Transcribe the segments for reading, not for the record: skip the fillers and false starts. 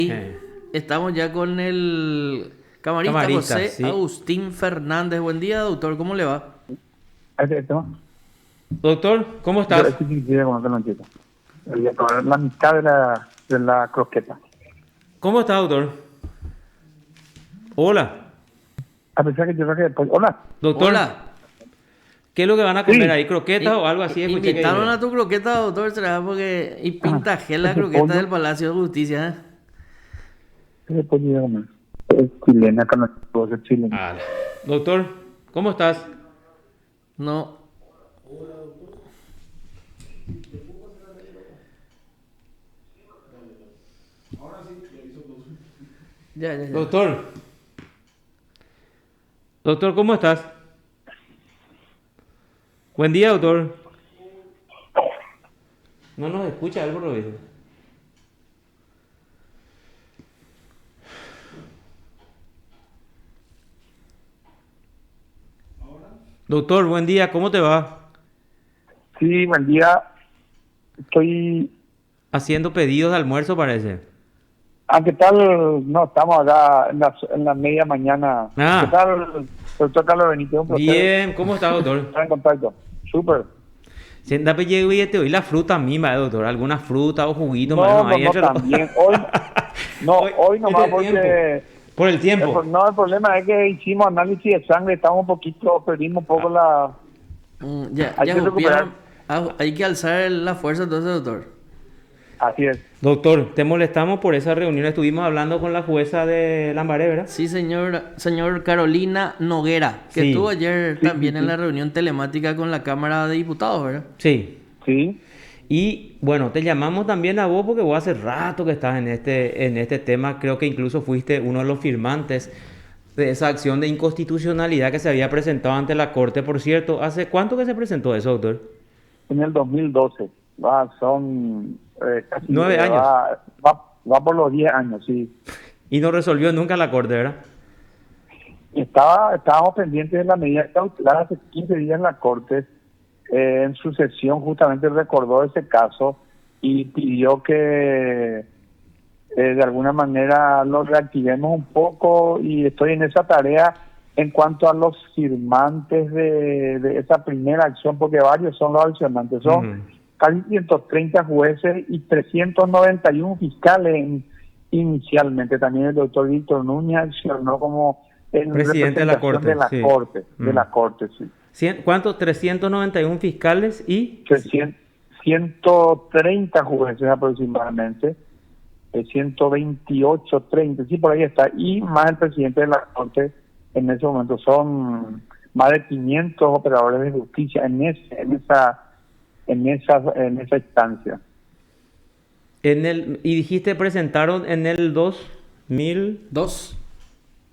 Sí, estamos ya con el camarista José Sí. Agustín Fernández. Buen día, doctor, ¿cómo le va? Perfecto. Doctor, ¿cómo Yo estás? estoy coincide con otro noticia. Voy a probar la mitad de la croqueta. ¿Cómo estás, doctor? Hola, A pesar que yo creo que después... Hola. doctor. Hola. ¿Qué es lo que van a comer Sí. ahí? ¿Croquetas o algo así? Escuché que Invitaron a dijeron. tu croqueta, doctor, será porque... Y pintaje la Ese croqueta del pollo, Palacio de Justicia, ¿eh? ese pollo de comer. Es chilena, con los huevos es chilena. Ah, doctor, ¿cómo estás? No. Ya. Doctor. Doctor, ¿cómo estás? Buen día, doctor. No nos escucha algo, Roberto. Doctor, buen día, ¿cómo te va? Sí, buen día. Estoy... Haciendo pedidos de almuerzo, parece. ¿qué tal? No, estamos acá en la media mañana. ¿Qué Ah, tal, doctor Carlos Benítez? Un placer bien, ¿cómo está, doctor? estar en contacto. Súper. Siéntate, llego y te doy la fruta misma, doctor. Alguna fruta o juguito, más o No, menos, no, ahí no, entre los... también. Hoy nomás este tiempo. porque... Por el tiempo. el problema es que hicimos análisis de sangre, estamos un poquito, perdimos un poco la... Hay Ya que recuperar. supieron. Hay que alzar la fuerza entonces, doctor. Así es. Doctor, te molestamos por esa reunión. Estuvimos hablando con la jueza de Lambaré, ¿verdad? Sí, señor Carolina Noguera, que Sí. estuvo ayer Sí, también sí, en la sí. reunión telemática con la Cámara de Diputados, ¿verdad? Sí. Sí, Y bueno, te llamamos también a vos porque vos hace rato que estás en este tema. Creo que incluso fuiste uno de los firmantes de esa acción de inconstitucionalidad que se había presentado ante la Corte. Por cierto, ¿hace cuánto que se presentó eso, doctor? en el 2012. Son casi... 9 años. va por los 10 años, sí. Y no resolvió nunca la Corte, ¿verdad? Estábamos pendientes de la medida cautelar hace 15 días en la Corte. En su sesión justamente recordó ese caso y pidió que de alguna manera lo reactivemos un poco, y estoy en esa tarea en cuanto a los firmantes de esa primera acción, porque varios son los accionantes, son Ujú. casi 130 jueces y 391 fiscales inicialmente. También el doctor Víctor Núñez accionó como en Presidente de la representación Corte, de la sí. Corte, de Mm. la Corte, sí. ¿Cuántos? 391 fiscales y... 130 jueces aproximadamente, 128, 30, sí, por ahí está, y más el presidente de la Corte. En ese momento son más de 500 operadores de justicia en esa instancia. Y dijiste presentaron en el 2000,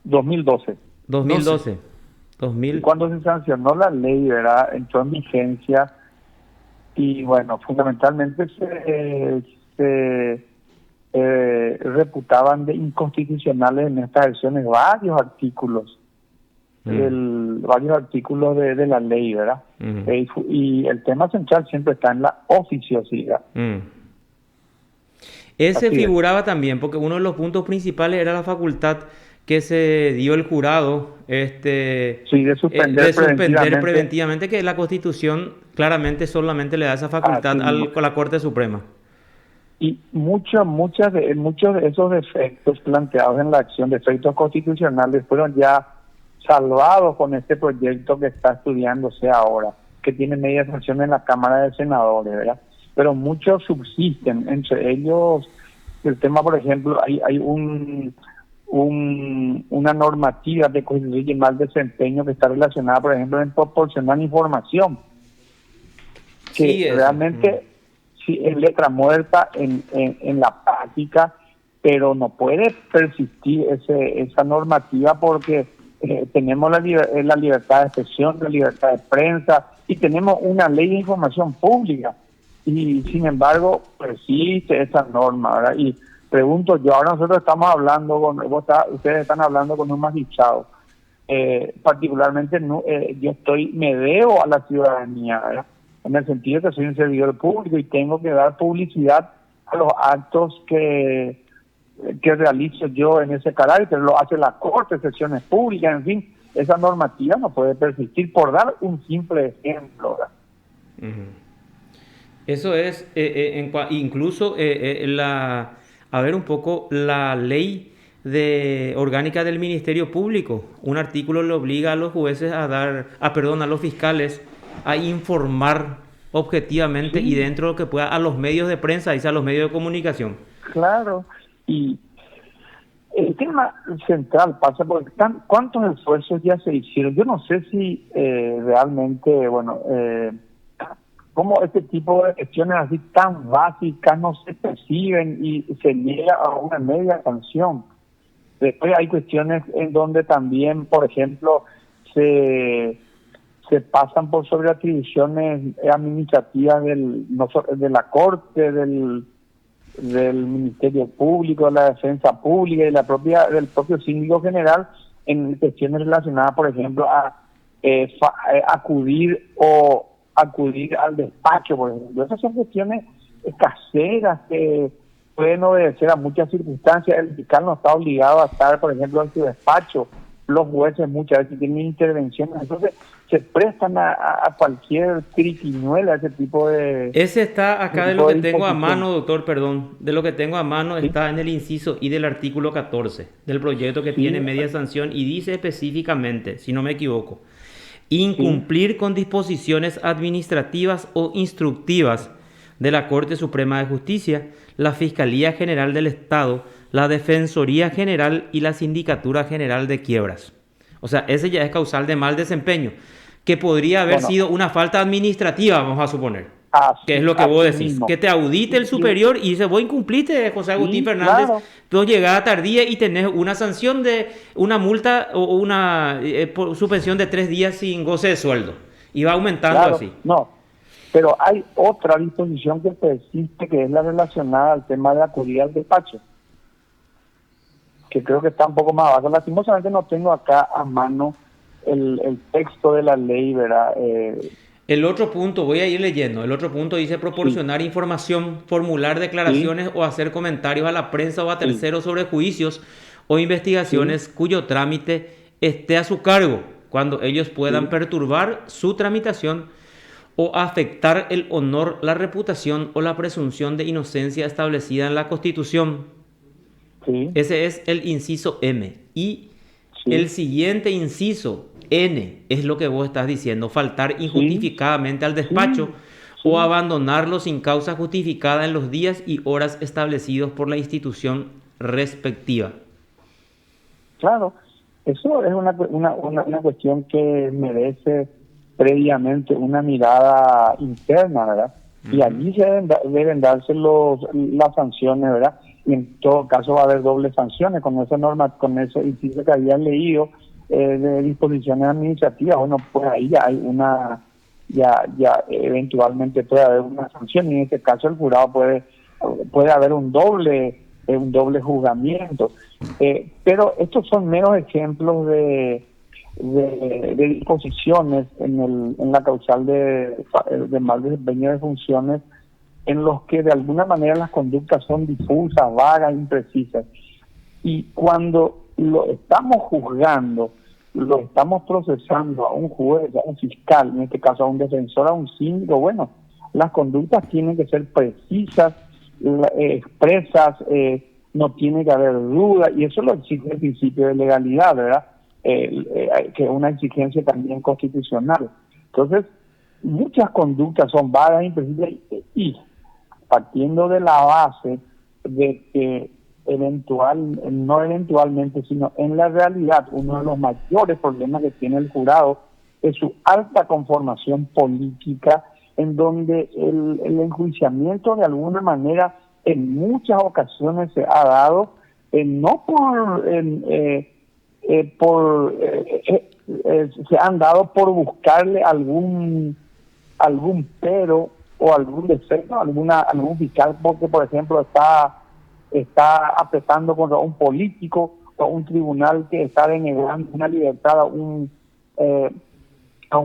2012. 2012. Y 2000. cuando se sancionó la ley, ¿verdad?, entró en vigencia, y bueno, fundamentalmente se reputaban de inconstitucionales en estas acciones varios artículos, varios artículos de la ley, ¿verdad? Y el tema central siempre está en la oficiosidad. Ese Así es. figuraba también, porque uno de los puntos principales era la facultad que se dio el jurado Sí, de suspender preventivamente, que la Constitución claramente solamente le da esa facultad a la Corte Suprema. Y muchos de esos defectos planteados en la acción, defectos constitucionales, fueron ya salvados con este proyecto que está estudiándose ahora, que tiene media sanción en la Cámara de Senadores, ¿verdad? Pero muchos subsisten, entre ellos el tema, por ejemplo, hay una normativa que constituye mal desempeño que está relacionada, por ejemplo, en proporcionar información, que Sí, realmente sí es letra muerta en la práctica, pero no puede persistir esa normativa porque tenemos la libertad de expresión, la libertad de prensa, y tenemos una ley de información pública, y sin embargo persiste esa norma, ¿verdad? Y pregunto yo, ahora nosotros estamos hablando ustedes están hablando con un magistrado, particularmente yo me debo a la ciudadanía, ¿verdad?, en el sentido que soy un servidor público y tengo que dar publicidad a los actos que que realizo yo en ese carácter, lo hace la Corte, sesiones públicas, en fin, esa normativa no puede persistir, por dar un simple ejemplo, ¿verdad? Eso es, incluso a ver un poco la ley orgánica del Ministerio Público. Un artículo le obliga a los jueces a los fiscales a informar objetivamente y dentro de lo que pueda a los medios de prensa, dice a los medios de comunicación. Claro, y el tema central pasa por cuántos esfuerzos ya se hicieron. Yo no sé si realmente, cómo este tipo de cuestiones así tan básicas no se perciben y se llega a una media sanción. Después hay cuestiones en donde también, por ejemplo, se pasan por sobre atribuciones administrativas de la Corte, del Ministerio Público, de la Defensa Pública y del propio Síndico General en cuestiones relacionadas, por ejemplo, a acudir al despacho, por ejemplo. Esas son cuestiones caseras que pueden obedecer a muchas circunstancias. El fiscal no está obligado a estar, por ejemplo, en su despacho. Los jueces muchas veces tienen intervenciones, entonces se prestan a cualquier triquiñuela, ese tipo de... Ese está acá de lo que tengo a mano, doctor, perdón. De lo que tengo a mano está en el inciso I del artículo 14 del proyecto que tiene media sanción y dice específicamente, si no me equivoco, incumplir con disposiciones administrativas o instructivas de la Corte Suprema de Justicia, la Fiscalía General del Estado, la Defensoría General y la Sindicatura General de Quiebras. O sea, ese ya es causal de mal desempeño, que podría haber sido una falta administrativa, vamos a suponer. Que es lo que vos decís, mismo. Que te audite el superior y dice, vos incumpliste, José Agustín Fernández, claro. Tu llegada tardía y tenés una sanción de una multa o una suspensión de 3 días sin goce de sueldo. Y va aumentando así. No, pero hay otra disposición que persiste, que es la relacionada al tema de acudir al despacho, que creo que está un poco más abajo. Lastimosamente no tengo acá a mano el texto de la ley, ¿verdad? El otro punto, voy a ir leyendo, el otro punto dice proporcionar información, formular declaraciones o hacer comentarios a la prensa o a terceros sobre juicios o investigaciones cuyo trámite esté a su cargo, cuando ellos puedan perturbar su tramitación o afectar el honor, la reputación o la presunción de inocencia establecida en la Constitución. Ese es el inciso M. Y el siguiente inciso, N, es lo que vos estás diciendo, faltar injustificadamente al despacho o abandonarlo sin causa justificada en los días y horas establecidos por la institución respectiva. Claro, eso es una cuestión que merece previamente una mirada interna, ¿verdad? Y allí deben darse las sanciones, ¿verdad? Y en todo caso va a haber dobles sanciones con esa norma, con ese inciso que había leído de disposiciones administrativas. Bueno, pues ahí ya hay ya eventualmente puede haber una sanción, y en este caso el jurado puede haber un doble juzgamiento. Pero estos son meros ejemplos de disposiciones en la causal de mal desempeño de funciones, en los que de alguna manera las conductas son difusas, vagas, imprecisas. Y cuando lo estamos juzgando, lo estamos procesando a un juez, a un fiscal, en este caso a un defensor, a un síndico, bueno, las conductas tienen que ser precisas, expresas, no tiene que haber duda, y eso lo exige el principio de legalidad, ¿verdad? Que es una exigencia también constitucional. Entonces, muchas conductas son vagas, imprecisas, y partiendo de la base de que no eventualmente, sino en la realidad, uno de los mayores problemas que tiene el jurado es su alta conformación política, en donde el enjuiciamiento de alguna manera en muchas ocasiones se ha dado no se han dado por buscarle algún pero o algún defecto a algún fiscal, porque por ejemplo está apretando contra un político o un tribunal que está denegando una libertad a un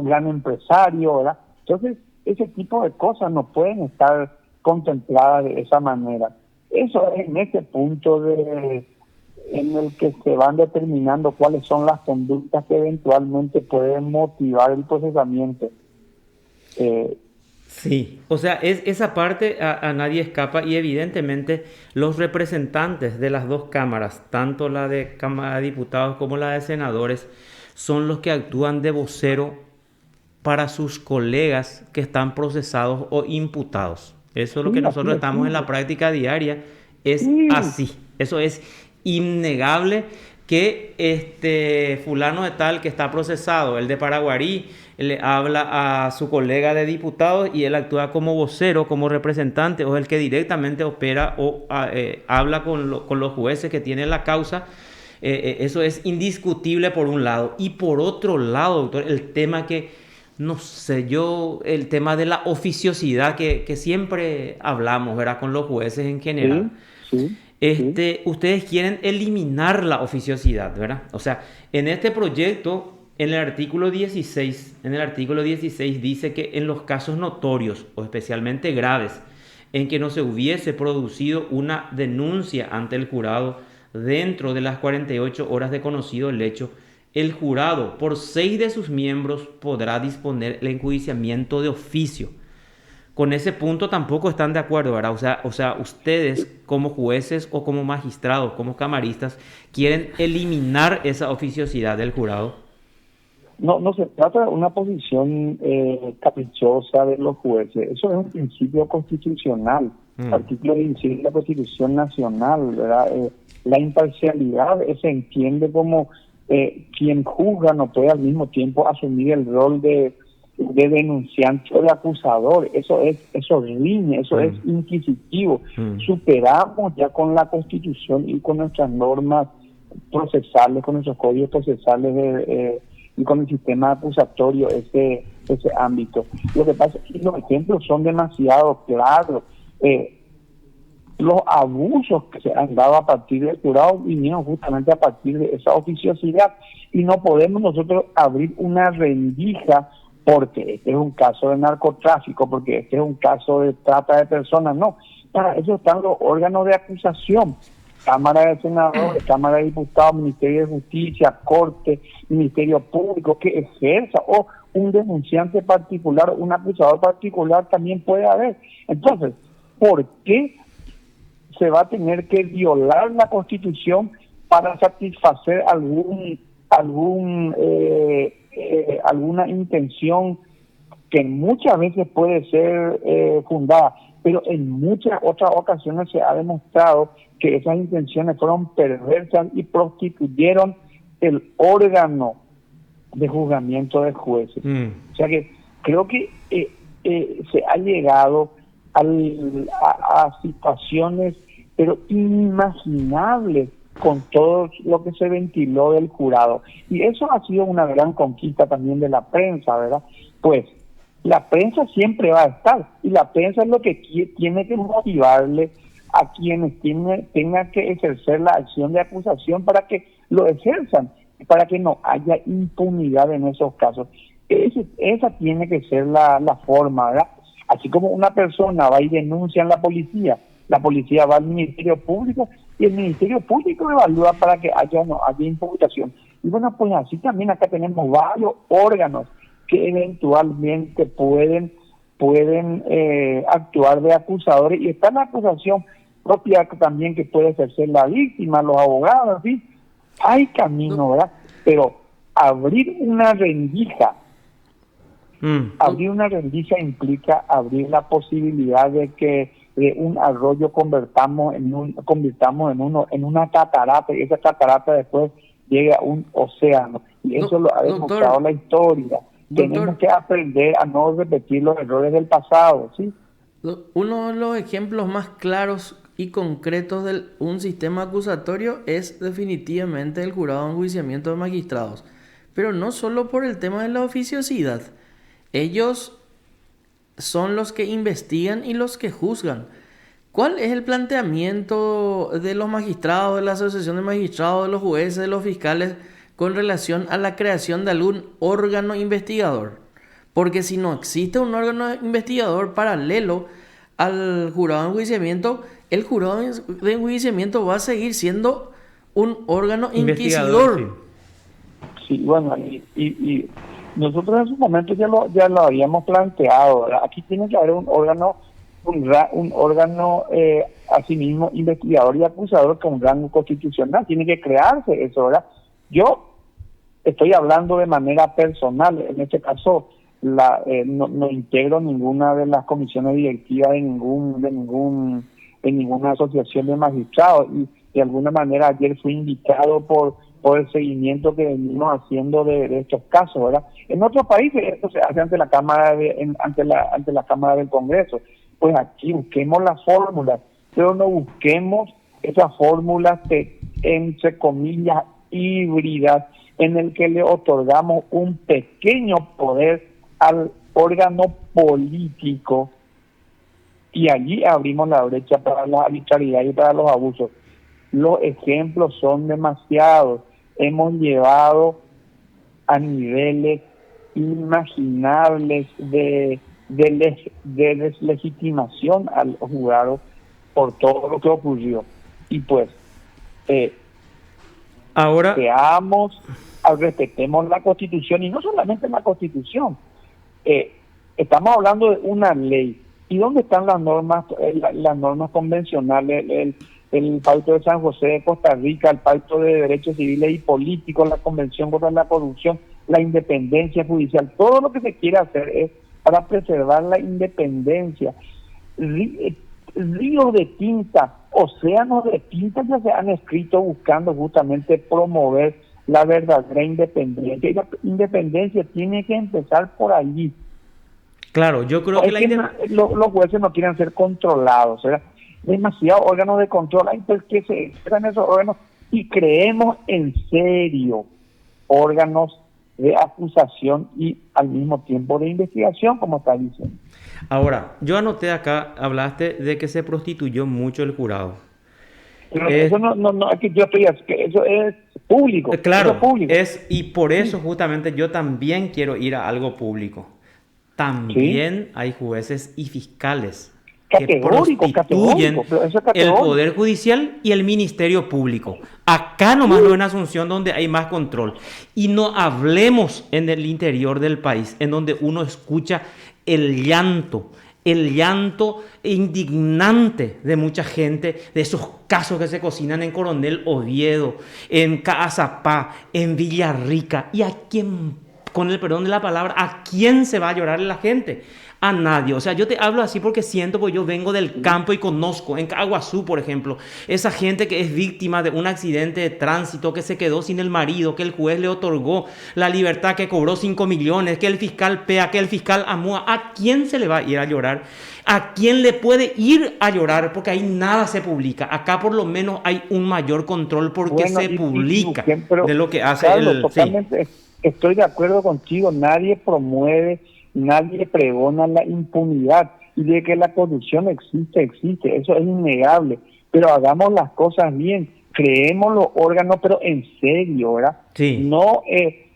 gran empresario, ¿verdad? Entonces, ese tipo de cosas no pueden estar contempladas de esa manera. Eso es en ese punto en el que se van determinando cuáles son las conductas que eventualmente pueden motivar el procesamiento. Sí, o sea, esa parte a nadie escapa y evidentemente los representantes de las dos cámaras, tanto la de Cámara de Diputados como la de Senadores, son los que actúan de vocero para sus colegas que están procesados o imputados. Eso es lo que Sí, así nosotros es, estamos en la práctica diaria, es sí, así. Eso es innegable que este fulano de tal que está procesado, el de Paraguarí, le habla a su colega de diputados y él actúa como vocero, como representante, o el que directamente opera o habla con los jueces que tienen la causa. Eso es indiscutible por un lado. Y por otro lado, doctor, el tema que, no sé, el tema de la oficiosidad que siempre hablamos, ¿verdad? Con los jueces en general. sí, sí, sí. Ustedes quieren eliminar la oficiosidad, ¿verdad? O sea, en este proyecto, en el artículo 16 dice que en los casos notorios o especialmente graves, en que no se hubiese producido una denuncia ante el jurado dentro de las 48 horas de conocido el hecho, el jurado, por 6 de sus miembros, podrá disponer el enjuiciamiento de oficio. Con ese punto tampoco están de acuerdo, ¿verdad? O sea, ustedes como jueces o como magistrados, como camaristas, quieren eliminar esa oficiosidad del jurado. No, no se trata de una posición caprichosa de los jueces. Eso es un principio constitucional. Artículo 16 de la Constitución Nacional, ¿verdad? La imparcialidad se entiende como quien juzga no puede al mismo tiempo asumir el rol de denunciante o de acusador. Eso riñe, eso es inquisitivo. Superamos ya con la Constitución y con nuestras normas procesales, con nuestros códigos procesales y con el sistema acusatorio ese ámbito. Lo que pasa es que los ejemplos son demasiado claros. Los abusos que se han dado a partir del jurado vinieron justamente a partir de esa oficiosidad y no podemos nosotros abrir una rendija porque este es un caso de narcotráfico, porque este es un caso de trata de personas. No, para eso están los órganos de acusación: Cámara de Senadores, Cámara de Diputados, Ministerio de Justicia, Corte, Ministerio Público, que ejerza, o un denunciante particular, un acusador particular también puede haber. Entonces, ¿por qué se va a tener que violar la Constitución para satisfacer alguna intención que muchas veces puede ser fundada, pero en muchas otras ocasiones se ha demostrado que esas intenciones fueron perversas y prostituyeron el órgano de juzgamiento de jueces? O sea que creo que se ha llegado a situaciones pero inimaginables con todo lo que se ventiló del jurado. Y eso ha sido una gran conquista también de la prensa, ¿verdad? Pues la prensa siempre va a estar, y la prensa es lo que tiene que motivarle a quienes tengan que ejercer la acción de acusación para que lo ejerzan, para que no haya impunidad en esos casos. Esa tiene que ser la forma, ¿verdad? Así como una persona va y denuncia en la policía va al Ministerio Público y el Ministerio Público evalúa para que haya o no haya imputación. Y bueno, pues así también acá tenemos varios órganos que eventualmente pueden actuar de acusadores, y está la acusación propia también que puede ejercer la víctima, los abogados, ¿sí? Hay camino, ¿verdad? Pero abrir una rendija implica abrir la posibilidad de que un arroyo convirtamos en una catarata, y esa catarata después llegue a un océano, y eso lo ha demostrado la historia. Tenemos que aprender a no repetir los errores del pasado, ¿sí? Uno de los ejemplos más claros y concretos de un sistema acusatorio es definitivamente el jurado de enjuiciamiento de magistrados, pero no solo por el tema de la oficiosidad. Ellos son los que investigan y los que juzgan. ¿Cuál es el planteamiento de los magistrados, de la Asociación de Magistrados, de los jueces, de los fiscales, con relación a la creación de algún órgano investigador? Porque si no existe un órgano investigador paralelo al jurado de enjuiciamiento, el jurado de enjuiciamiento va a seguir siendo un órgano Investigador, inquisidor. Sí, bueno, y nosotros en su momento ya lo habíamos planteado, ¿verdad? Aquí tiene que haber un órgano, un órgano asimismo investigador y acusador con rango constitucional, tiene que crearse eso, ¿verdad? Yo estoy hablando de manera personal, en este caso no integro ninguna de las comisiones directivas de ninguna asociación de magistrados, y de alguna manera ayer fui invitado por el seguimiento que venimos haciendo de estos casos, ¿verdad? En otros países esto se hace ante la Cámara ante la Cámara del Congreso. Pues aquí busquemos las fórmulas, pero no busquemos esas fórmulas entre comillas híbridas, en el que le otorgamos un pequeño poder al órgano político y allí abrimos la brecha para la arbitrariedad y para los abusos. Los ejemplos son demasiados. Hemos llevado a niveles inimaginables de deslegitimación al jurado por todo lo que ocurrió. Y pues, ahora respetemos la Constitución, y no solamente la Constitución. Estamos hablando de una ley. ¿Y dónde están las normas convencionales? El Pacto de San José de Costa Rica, el Pacto de Derechos Civiles y Políticos, la Convención contra la Corrupción, la independencia judicial. Todo lo que se quiere hacer es para preservar la independencia. Ríos de tinta, océanos de tinta ya se han escrito buscando justamente promover la verdadera independencia. Y la independencia tiene que empezar por allí. Claro, yo creo que los jueces no quieren ser controlados, ¿verdad? Demasiados órganos de control, hay pues que se crean esos órganos, y creemos en serio órganos de acusación y al mismo tiempo de investigación, como está diciendo. Ahora, yo anoté acá, hablaste de que se prostituyó mucho el jurado. Pero eso no es que yo estoy, que eso es público. Claro, eso es público. y por eso justamente yo también quiero ir a algo público. También hay jueces y fiscales que prostituyen el Poder Judicial y el Ministerio Público. Acá nomás no en Asunción, donde hay más control. Y no hablemos en el interior del país, en donde uno escucha el llanto indignante de mucha gente, de esos casos que se cocinan en Coronel Oviedo, en Caazapá, en Villarrica. ¿Y a quién, con el perdón de la palabra, a quién se va a llorar la gente? A nadie. O sea, yo te hablo así porque siento, porque yo vengo del campo y conozco, en Caguazú, por ejemplo, esa gente que es víctima de un accidente de tránsito, que se quedó sin el marido, que el juez le otorgó la libertad, que cobró 5 millones, que el fiscal Pea, que el fiscal Amúa. ¿A quién se le va a ir a llorar? ¿A quién le puede ir a llorar? Porque ahí nada se publica. Acá por lo menos hay un mayor control porque se publica de lo que hace Carlos, totalmente estoy de acuerdo contigo. Nadie promueve, nadie pregona la impunidad, y de que la corrupción existe, eso es innegable, pero hagamos las cosas bien, creemos los órganos, pero en serio, ¿verdad? Sí. No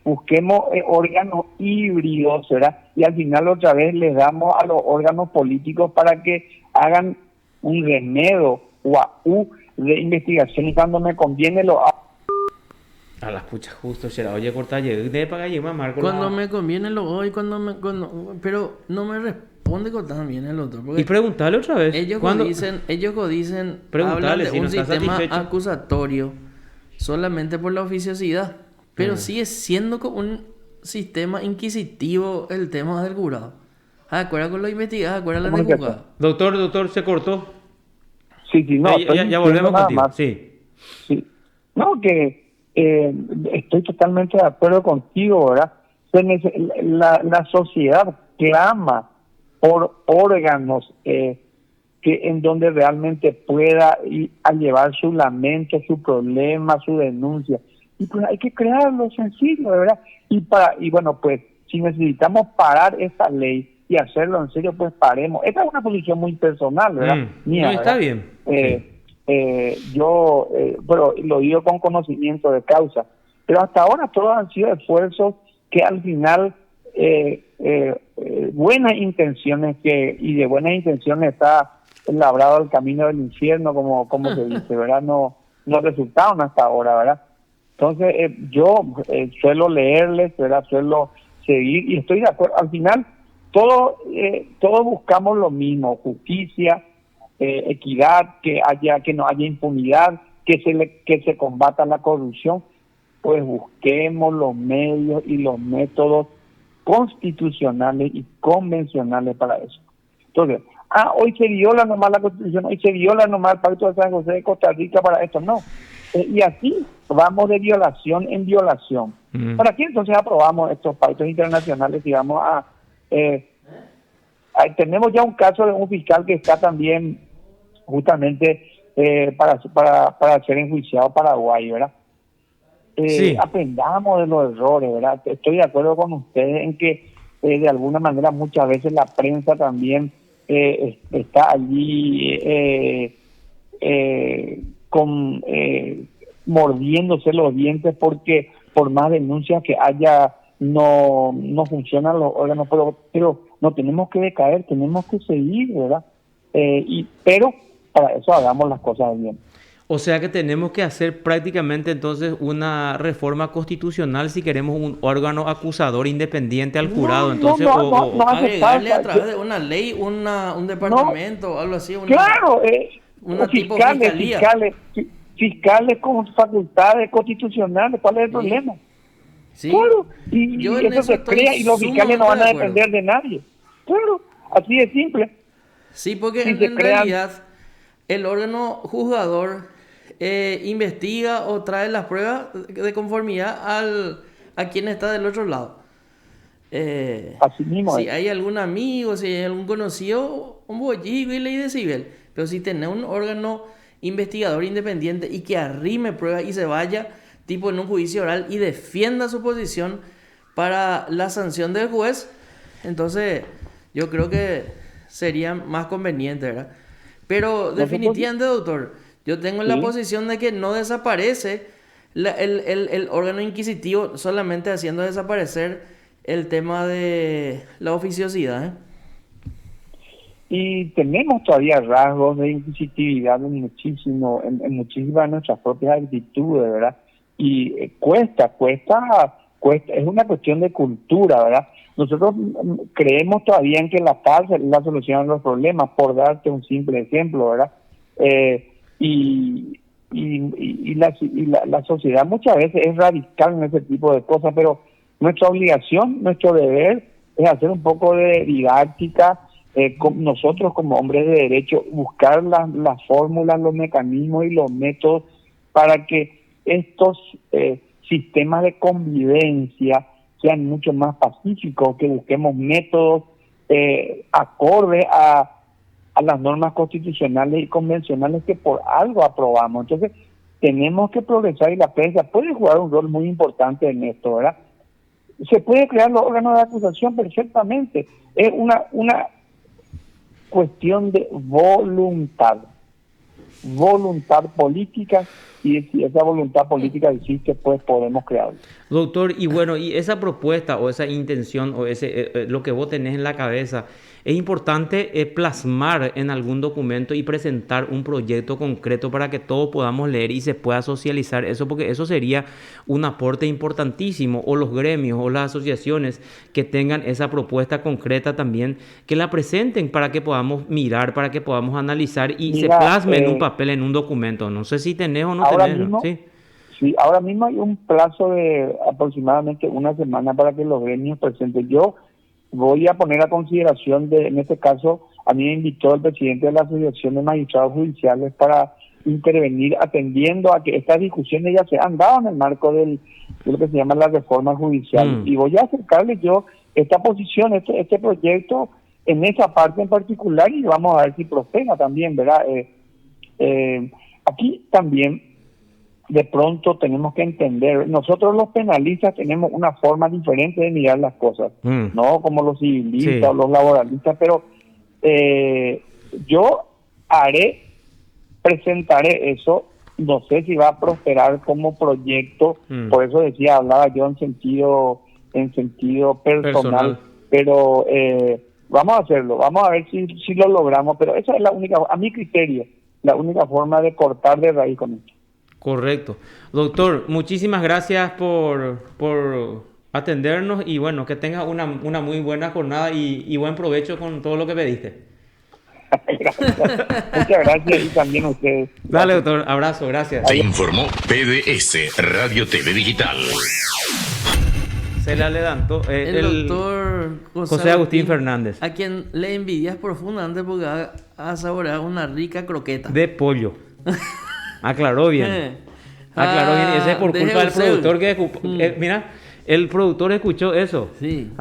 busquemos órganos híbridos, ¿verdad? Y al final otra vez les damos a los órganos políticos para que hagan un remedio de investigación, y cuando me conviene lo hago. A las puchas justo, será. Oye, corta, de pagar y mamar. Cuando me conviene lo doy, pero no me responde también el otro. Y preguntarle otra vez. Ellos dicen hablan de si un no está sistema satisfecho. acusatorio solamente por la oficiosidad, pero sigue siendo un sistema inquisitivo el tema del jurado. ¿Acuerdas con lo investigado? ¿Acuerdas la juzgado? Doctor, se cortó. Sí, no. Ya volvemos contigo. Sí. No, que estoy totalmente de acuerdo contigo, ¿verdad? La sociedad clama por órganos que en donde realmente pueda ir a llevar su lamento, su problema, su denuncia. Y pues hay que crearlo sencillo, ¿verdad? Y bueno, pues si necesitamos parar esa ley y hacerlo en serio, pues paremos. Esta es una posición muy personal, ¿verdad? Mía, no, está ¿verdad? bien. Yo lo digo con conocimiento de causa, pero hasta ahora todos han sido esfuerzos que al final buenas intenciones y de buenas intenciones está labrado el camino del infierno, como se dice, ¿verdad? No resultaron hasta ahora, ¿verdad? Entonces, yo suelo leerles, ¿verdad? Suelo seguir y estoy de acuerdo. Al final, todos buscamos lo mismo: justicia, equidad, que no haya impunidad, que se combata la corrupción. Pues busquemos los medios y los métodos constitucionales y convencionales para eso. Entonces, hoy se viola nomás la Constitución, hoy se viola nomás el Pacto de San José de Costa Rica para esto, no. Y así vamos de violación en violación. ¿Para qué entonces aprobamos estos pactos internacionales y vamos tenemos ya un caso de un fiscal que está también justamente para ser enjuiciado Paraguay, ¿verdad? Sí. Aprendamos de los errores, ¿verdad? Estoy de acuerdo con ustedes en que de alguna manera muchas veces la prensa también está allí mordiéndose los dientes porque por más denuncias que haya no funcionan los órganos, pero no tenemos que decaer, tenemos que seguir, ¿verdad? Pero para eso hagamos las cosas bien. O sea que tenemos que hacer prácticamente entonces una reforma constitucional si queremos un órgano acusador independiente al jurado. Entonces, no hace agregarle falta. a través de una ley, un departamento o algo así. Claro, una tipo fiscalía. Fiscales con facultades constitucionales, ¿cuál es el problema? Sí. Claro, y eso se crea y los fiscales no van a depender de nadie. Claro, así de simple. Sí, porque en realidad el órgano juzgador investiga o trae las pruebas de conformidad a quien está del otro lado. Así mismo si hay algún amigo, si hay algún conocido, un bolligo y ley de civil. Pero si tenés un órgano investigador independiente y que arrime pruebas y se vaya tipo en un juicio oral y defienda su posición para la sanción del juez, entonces yo creo que sería más conveniente, ¿verdad? Pero definitivamente, doctor, yo tengo la posición de que no desaparece el órgano inquisitivo solamente haciendo desaparecer el tema de la oficiosidad, ¿eh? Y tenemos todavía rasgos de inquisitividad en muchísimas de nuestras propias actitudes, ¿verdad? Y cuesta, es una cuestión de cultura, ¿verdad? Nosotros creemos todavía en que la paz es la solución a los problemas, por darte un simple ejemplo, ¿verdad? Y la sociedad muchas veces es radical en ese tipo de cosas, pero nuestra obligación, nuestro deber es hacer un poco de didáctica, nosotros como hombres de derecho, buscar las fórmulas, los mecanismos y los métodos para que estos sistemas de convivencia sean mucho más pacíficos, que busquemos métodos acordes a las normas constitucionales y convencionales que por algo aprobamos. Entonces, tenemos que progresar y la prensa puede jugar un rol muy importante en esto, ¿verdad? Se puede crear los órganos de acusación perfectamente. Es una cuestión de voluntad política, y si esa voluntad política existe, pues podemos crearlo. Doctor, y bueno, y esa propuesta o esa intención o lo que vos tenés en la cabeza, es importante plasmar en algún documento y presentar un proyecto concreto para que todos podamos leer y se pueda socializar eso, porque eso sería un aporte importantísimo, o los gremios o las asociaciones que tengan esa propuesta concreta también, que la presenten para que podamos mirar, para que podamos analizar y se plasme en un papel, en un documento. No sé si tenés o no tenés. Mismo, ¿sí? Sí, ahora mismo hay un plazo de aproximadamente una semana para que los gremios presenten. Yo voy a poner a consideración en este caso, a mí me invitó el presidente de la Asociación de Magistrados Judiciales para intervenir atendiendo a que estas discusiones ya se han dado en el marco de lo que se llama la reforma judicial. Y voy a acercarle yo esta posición, este proyecto en esa parte en particular, y vamos a ver si prospera también, ¿verdad? Aquí también de pronto tenemos que entender, nosotros los penalistas tenemos una forma diferente de mirar las cosas, no como los civilistas o los laboralistas, pero yo presentaré eso, no sé si va a prosperar como proyecto, por eso hablaba yo en sentido personal. Pero Vamos a hacerlo, vamos a ver si lo logramos, pero esa es la única, a mi criterio, la única forma de cortar de raíz con esto. Correcto. Doctor, muchísimas gracias por atendernos y bueno, que tengas una muy buena jornada y buen provecho con todo lo que pediste. Gracias. Muchas gracias y también a ustedes. Dale, doctor, abrazo, gracias. Te informó PDS Radio TV Digital. Se le adelantó El doctor José Agustín Fernández. A quien le envidias profundamente porque ha saboreado una rica croqueta. De pollo. Aclaró bien. Aclaró bien. Y ese es por culpa del productor que... mira, el productor escuchó eso. Sí.